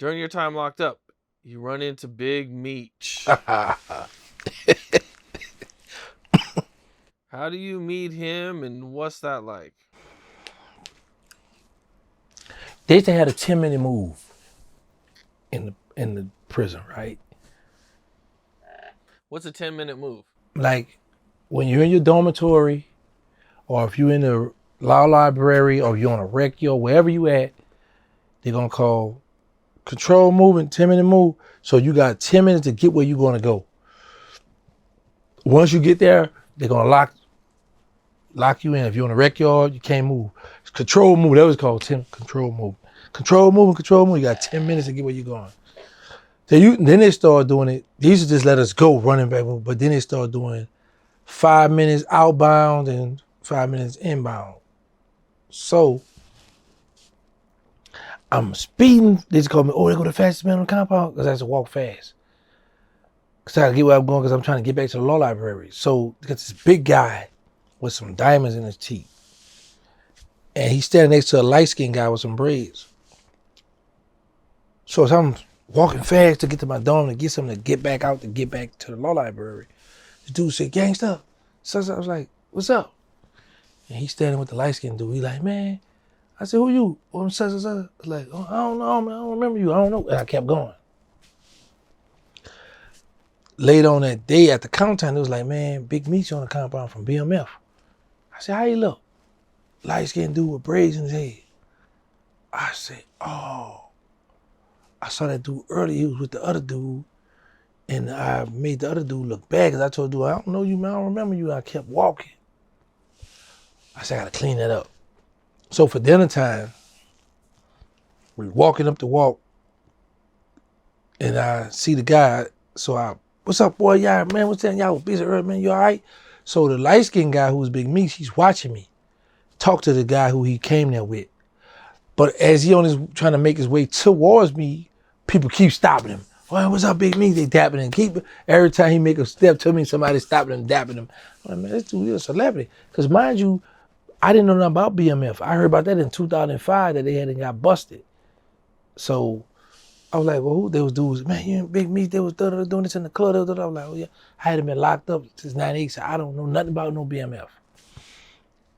During your time locked up, you run into Big Meech. How do you meet him, and what's that like? They used to have a 10-minute move in the prison, right? What's a 10-minute move? Like when you're in your dormitory, or if you're in the law library, or you're on a rec yard, wherever you at, they're gonna call control movement, 10-minute move. So you got 10 minutes to get where you're gonna go. Once you get there, they're gonna lock you in. If you're on a rec yard, you can't move. It's control move, that was called control move. Control movement, control move. You got 10 minutes to get where you're going. Then they start doing it. They used to just let us go running back, but then they start doing 5 minutes outbound and 5 minutes inbound. So I'm speeding. They just call me, oh, they go the fastest man on the compound, because I have to walk fast. Because I got to get where I'm going, because I'm trying to get back to the law library. So they got this big guy with some diamonds in his teeth. And he's standing next to a light-skinned guy with some braids. So as I'm walking fast to get to my dorm to get something to get back out, to get back to the law library, the dude said, Gangsta. So I was like, what's up? And he's standing with the light-skinned dude. He's like, man. I said, who you? I'm such and such. I was like, oh, I don't know, man. I don't remember you. I don't know. And I kept going. Later on that day at the counter, it was like, man, Big Meech on the compound from BMF. I said, how you look? Light-skinned dude with braids in his head. I said, oh. I saw that dude earlier. He was with the other dude. And I made the other dude look bad, because I told the dude, I don't know you, man. I don't remember you. I kept walking. I said, I got to clean that up. So for dinner time, we walking up the walk, and I see the guy. So what's up, boy? Y'all, man, what's that? Y'all was busy early, man. You all right? So the light-skinned guy who was Big Meech, he's watching me talk to the guy who he came there with. But as he trying to make his way towards me, people keep stopping him. Well, what's up, Big Meech? They dapping him. Every time he make a step to me, somebody stopping him, dapping him. I'm like, man, this dude is a celebrity. Because mind you, I didn't know nothing about BMF. I heard about that in 2005 that they hadn't got busted. So I was like, well, who those dudes? Man, you and Big Meech, they was doing this in the club. I was like, oh yeah. I hadn't been locked up since 98, so I don't know nothing about no BMF.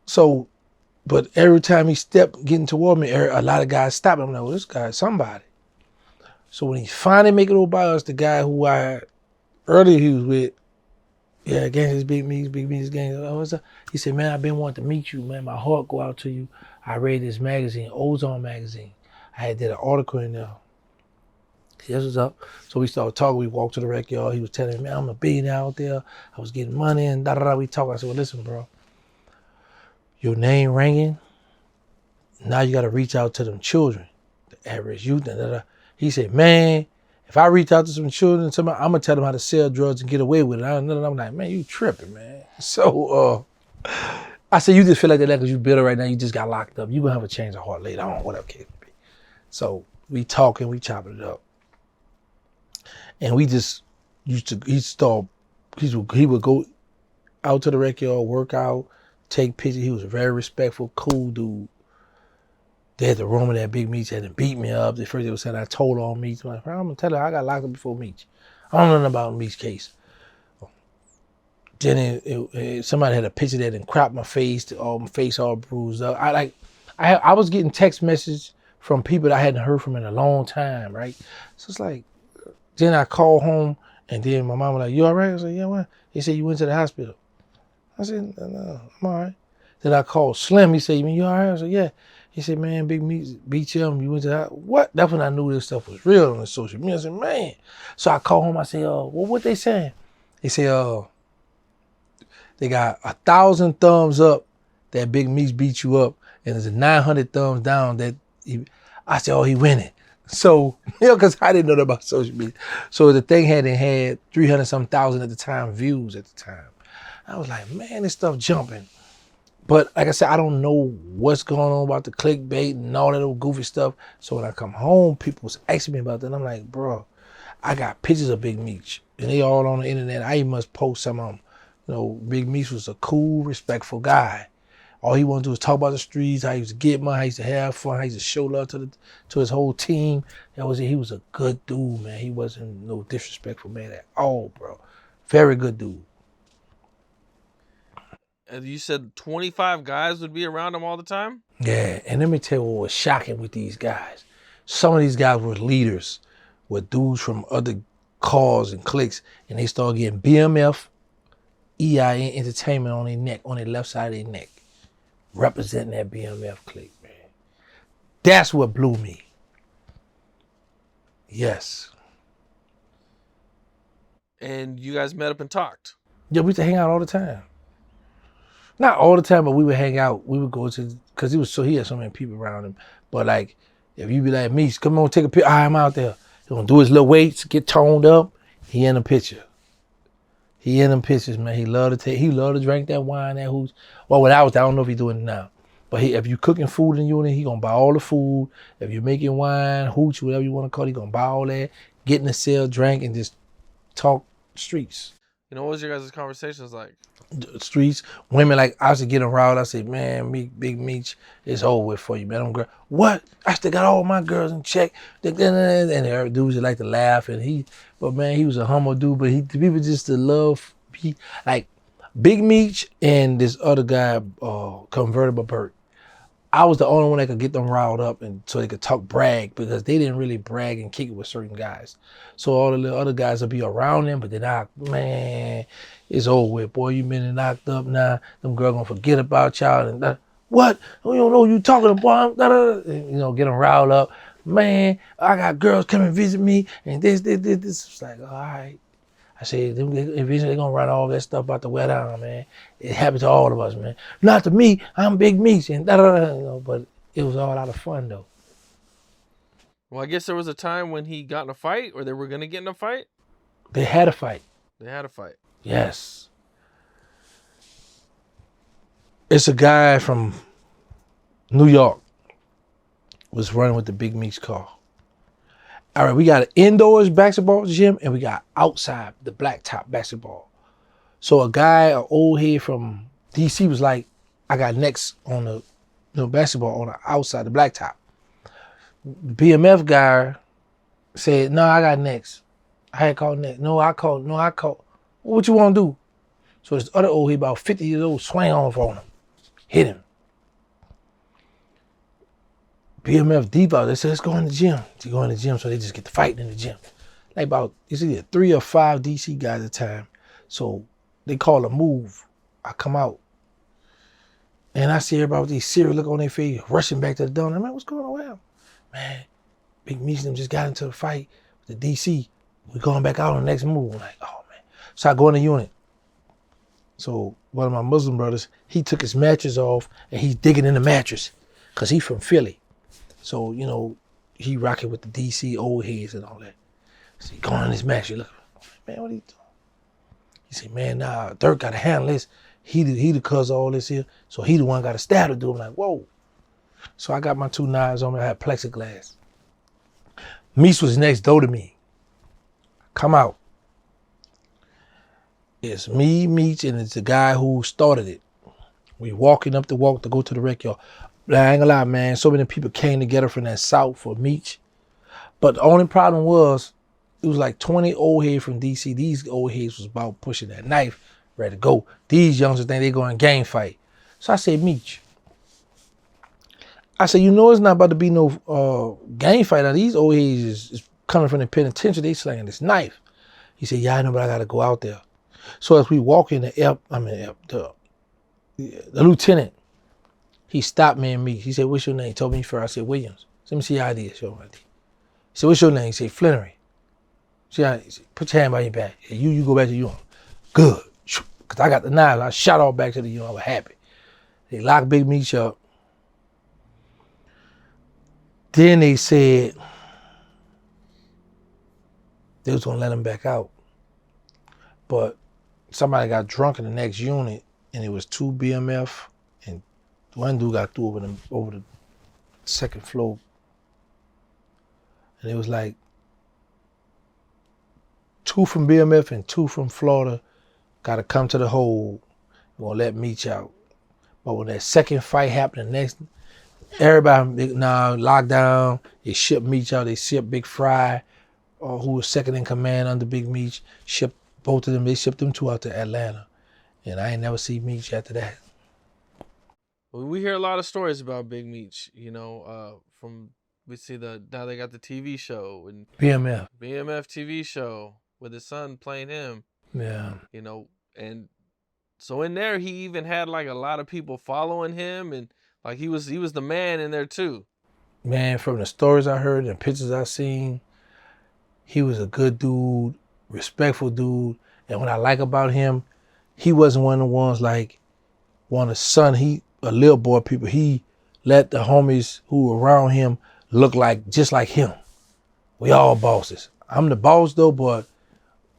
So, but every time he stepped getting toward me, a lot of guys stopped him. I'm like, well, this guy's somebody. So when he finally make it over by us, the guy who earlier he was with, yeah, Gangsta's Big Meech, Gangsta. What's up? He said, man, I've been wanting to meet you, man. My heart go out to you. I read this magazine, Ozone magazine. I did an article in there. Yes, what's up? So we started talking. We walked to the rec yard. He was telling me, man, I'm a billionaire out there. I was getting money and da-da-da. We talked. I said, well, listen, bro. Your name ringing. Now you got to reach out to them children, the average youth. Da-da-da. He said, man, if I reach out to some children, I'm going to tell them how to sell drugs and get away with it. I'm like, man, you tripping, man. So I said, you just feel like that because you bitter right now. You just got locked up. You're going to have a change of heart later on, whatever case may be. So we talking, we chopping it up. And we just he would go out to the rec yard, work out, take pictures. He was a very respectful, cool dude. They had the room in that Big Meech, had to beat me up. At first they were saying I told on Meech. I'm like, I'm gonna tell her I got locked up before Meech. I don't know nothing about Meech's case. Then somebody had a picture that and cropped my face, my face all bruised up. I was getting text messages from people that I hadn't heard from in a long time, right? So it's like, then I called home, and then my mom was like, you all right? I was like, yeah, what? He said, you went to the hospital. I said, no, I'm all right. Then I called Slim. He said, you all right? I said, yeah. He said, man, Big Meech beat you up. You went to the hospital. What? That's when I knew this stuff was real on the social media. I said, man. So I called home. I said, well, what they saying? He said, they got 1,000 thumbs up that Big Meech beat you up, and there's a 900 thumbs down that I said, oh, he winning. So, because I didn't know about social media. So the thing had 300-some thousand at the time, views at the time. I was like, man, this stuff jumping. But like I said, I don't know what's going on about the clickbait and all that little goofy stuff. So when I come home, people was asking me about that. And I'm like, bro, I got pictures of Big Meech, and they all on the internet. I even must post some of them. Big Meech was a cool, respectful guy. All he wanted to do was talk about the streets, how he used to get money, how he used to have fun, how he used to show love to his whole team. That was it. He was a good dude, man. He wasn't no disrespectful man at all, bro. Very good dude. And you said 25 guys would be around him all the time? Yeah, and let me tell you what was shocking with these guys. Some of these guys were leaders, were dudes from other cars and cliques, and they started getting BMF, EIN Entertainment on their neck, on their left side of their neck, representing that BMF clique, man. That's what blew me. Yes. And you guys met up and talked? Yeah, we used to hang out all the time. Not all the time, but we would hang out. We would go to, because he had so many people around him. But like, if you be like, Meech, come on, take a picture. I'm out there. He gonna do his little weights, get toned up. He in the picture. He in them pictures, man. He loved to drink that wine, that hooch. Well, when I was there, I don't know if he's doing it now. But if you cooking food in the unit, he gonna buy all the food. If you're making wine, hooch, whatever you want to call it, he gonna buy all that. Get in the cell, drink, and just talk streets. You know, what was your guys' conversations like? Streets, women, like I used to get them riled. I said, man, Big Meech, it's over with for you, man. Them girl, what? I still got all my girls in check. And the dudes that like to laugh, but man, he was a humble dude. But the people just to love, like Big Meech and this other guy, Convertible Burt. I was the only one that could get them riled up and so they could brag, because they didn't really brag and kick it with certain guys. So all the little other guys would be around them, but then man, it's over with. Boy, you been knocked up now. Them girls gonna forget about y'all. And what? You don't know what you talking about. You know, get them riled up. Man, I got girls come and visit me and this. It's like, all right. I said, eventually they're gonna run all that stuff out the wet down, man. It happened to all of us, man. Not to me, I'm Big Meech, and you know, but it was all out of fun, though. Well, I guess there was a time when he got in a fight, or they were gonna get in a fight? They had a fight. They had a fight. Yes. It's a guy from New York was running with the Big Meech car. All right, we got an indoors basketball gym and we got outside the blacktop basketball. So a guy, an old head from DC was like, I got next on the basketball on the outside, the blacktop. The BMF guy said, no, I got next. I had called next. No, I called. What you want to do? So this other old head, about 50 years old, swang off on him, hit him. BMF deep out. They said, let's go in the gym. To go in the gym, so they just get to fighting in the gym. Like it's either 3 or 5 DC guys at a time. So they call a move. I come out. And I see everybody with these serious look on their face, rushing back to the door. I'm like, what's going on? Man, Big Meech and them just got into a fight with the DC. We're going back out on the next move. I'm like, oh man. So I go in the unit. So one of my Muslim brothers, he took his mattress off and he's digging in the mattress because he's from Philly. So, you know, he rocking with the DC old heads and all that. So he going on his mattress, look, man, what are you doing? He said, man, nah, Theyre got to handle this. He the cause of all this here. So he the one got to stab to do it. I'm like, whoa. So I got my 2 knives on me. I had plexiglass. Meech was next door to me. Come out. It's me, Meech, and it's the guy who started it. We walking up the walk to go to the rec yard. I ain't gonna lie, man. So many people came together from that south for Meech. But the only problem was, it was like 20 old heads from DC. These old heads was about pushing that knife, ready to go. These youngsters think they going gang fight. So I said, Meech. I said, you know it's not about to be no gang fight. Now these old heads is coming from the penitentiary. They slinging this knife. He said, yeah, I know, but I gotta go out there. So as we walk in the lieutenant, he stopped me and me. He said, what's your name? He told me first. I said, Williams. Let me see your ID. Show my ID. He said, what's your name? He said, Flannery. He said, put your hand by your back. You go back to your unit. Good. Because I got the knife. I shot all back to the unit. I was happy. They locked Big Meech up. Then they said they was going to let him back out. But somebody got drunk in the next unit, and it was 2 BMF, and one dude got through over the second floor. And it was like 2 from BMF and 2 from Florida got to come to the hole. We're going to let Meech out. But when that second fight happened, the next, everybody, now lockdown, they shipped Meech out, they shipped Big Fry, who was second in command under Big Meech, shipped both of them, they shipped them two out to Atlanta. And I ain't never seen Meech after that. Well, we hear a lot of stories about Big Meech, from we see now they got the TV show and BMF. BMF TV show with his son playing him. Yeah. And so in there he even had like a lot of people following him, and like he was the man in there too. Man, from the stories I heard and pictures I seen, he was a good dude, respectful dude. And what I like about him, he wasn't one of the ones like one of the son, a little boy people. He let the homies who were around him look like just like him. We all bosses. I'm the boss though, but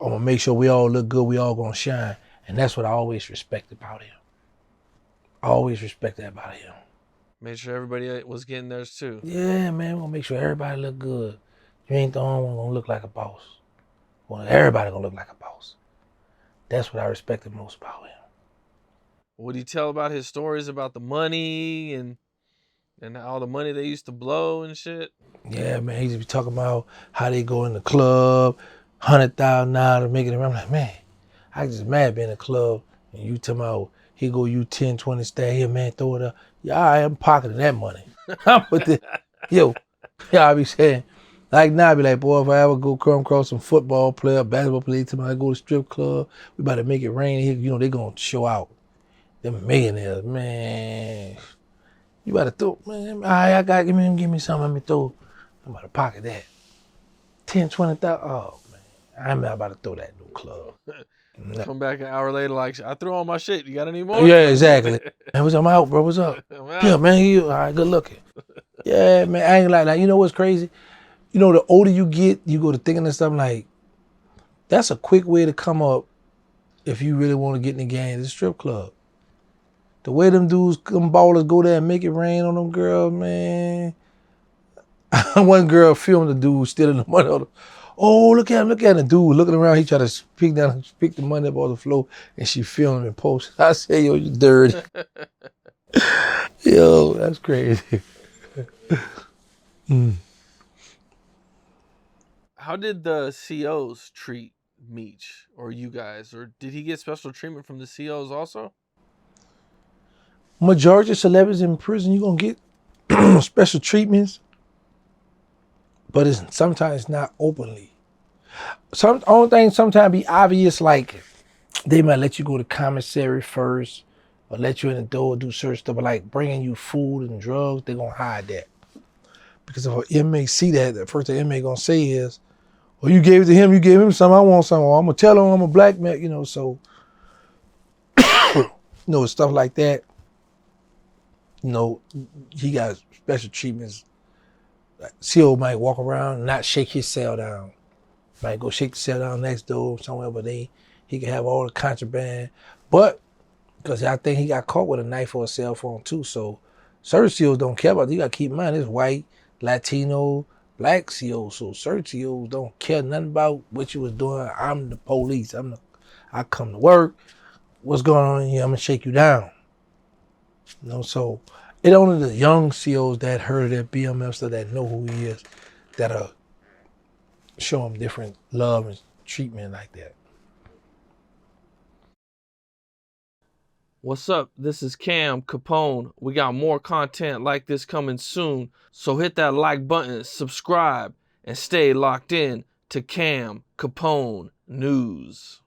I'm gonna make sure we all look good, we all gonna shine. And that's what I always respect about him. I always respect that about him. Made sure everybody was getting theirs too. Yeah, man, we're gonna make sure everybody look good. You ain't the only one gonna look like a boss. Well, everybody gonna look like a boss. That's what I respect the most about him. Would he tell about his stories about the money and all the money they used to blow and shit? Yeah, man, he used to be talking about how they go in the club, $100,000 to make it around. I'm like, man, I just mad being in the club and you talking about he go you 10, 20 stay here, man, throw it up. Yeah, I am pocketing that money. I put the I be saying, like now I be like, boy, if I ever come across some football player, basketball player, I go to strip club, we about to make it rain here, they gonna show out. Them millionaires, man. You about to throw, man, all right, I got, give me something, let me throw. I'm about to pocket that. 10, 20,000, oh man, I'm not about to throw that in no club. No. Come back an hour later like, I threw all my shit, you got any more? Yeah, exactly. Man, I'm out, bro, what's up? Yeah, man, all right, good looking. Yeah, man, I ain't like that. You know what's crazy? The older you get, you go to thinking of something like, that's a quick way to come up if you really want to get in the game, the strip club. The way them dudes, them ballers go there and make it rain on them girls, man. One girl filmed the dude stealing the money on the, oh, look at him, the dude looking around, he tried to pick the money up on the floor, and she filmed and posted. I said, yo, you dirty. Yo, that's crazy. How did the COs treat Meech or you guys? Or did he get special treatment from the COs also? Majority of celebrities in prison, you're going to get special treatments, but it's sometimes not openly. Only thing sometimes be obvious, like they might let you go to commissary first or let you in the door, do certain stuff, but like bringing you food and drugs, they're going to hide that. Because if an inmate see that, the first the inmate going to say is, well, you gave it to him, you gave him some, I want some, or I'm going to tell him I'm a black man, so, stuff like that. He got special treatments. CO might walk around and not shake his cell down. Might go shake the cell down next door somewhere, but he can have all the contraband. But, because I think he got caught with a knife or a cell phone too, so certain COs don't care about it. You got to keep in mind, it's white, Latino, black COs, so certain COs don't care nothing about what you was doing. I'm the police. I come to work. What's going on here? I'm going to shake you down. So it only the young COs that heard of that BMF stuff, that know who he is, that'll show him different love and treatment like that. What's up? This is Cam Capone. We got more content like this coming soon, so hit that like button, subscribe, and stay locked in to Cam Capone News.